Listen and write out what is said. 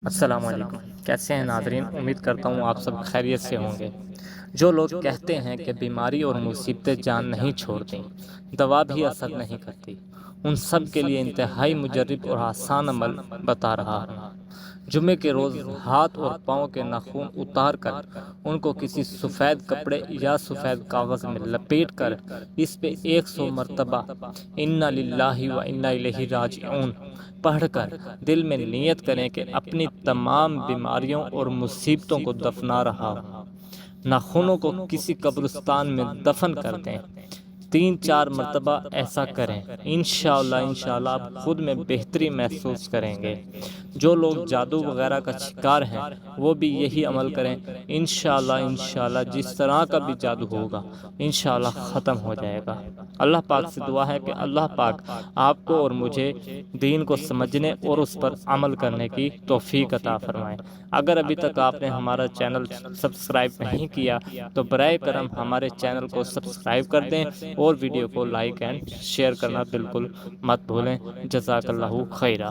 السلام علیکم، کیسے ہیں ناظرین؟ امید کرتا ہوں آپ سب خیریت سے ہوں گے۔ جو لوگ کہتے ہیں کہ بیماری اور مصیبتیں جان نہیں چھوڑتیں، دوا بھی اثر نہیں کرتی، ان سب کے لیے انتہائی مجرب اور آسان عمل بتا رہا ہوں۔ جمعے کے روز ہاتھ اور پاؤں کے ناخن اتار کر ان کو کسی سفید کپڑے یا سفید کاغذ میں لپیٹ کر اس پہ 100 مرتبہ انا للہ و انا الیہ راجعون پڑھ کر دل میں نیت کریں کہ اپنی تمام بیماریوں اور مصیبتوں کو دفنا رہا ہوں۔ ناخنوں کو کسی قبرستان میں دفن کر دیں، 3-4 مرتبہ ایسا کریں، انشاءاللہ آپ خود میں بہتری محسوس کریں گے۔ جو لوگ جادو وغیرہ کا شکار ہیں وہ بھی یہی عمل کریں، انشاءاللہ جس طرح کا بھی جادو ہوگا انشاءاللہ ختم ہو جائے گا۔ اللہ پاک سے دعا ہے کہ اللہ پاک آپ کو اور مجھے دین کو سمجھنے اور اس پر عمل کرنے کی توفیق عطا فرمائے۔ اگر ابھی تک آپ نے ہمارا چینل سبسکرائب نہیں کیا تو برائے کرم ہمارے چینل کو سبسکرائب کر دیں اور ویڈیو کو لائک اینڈ شیئر کرنا بالکل مت بھولیں۔ جزاک اللہ خیرہ۔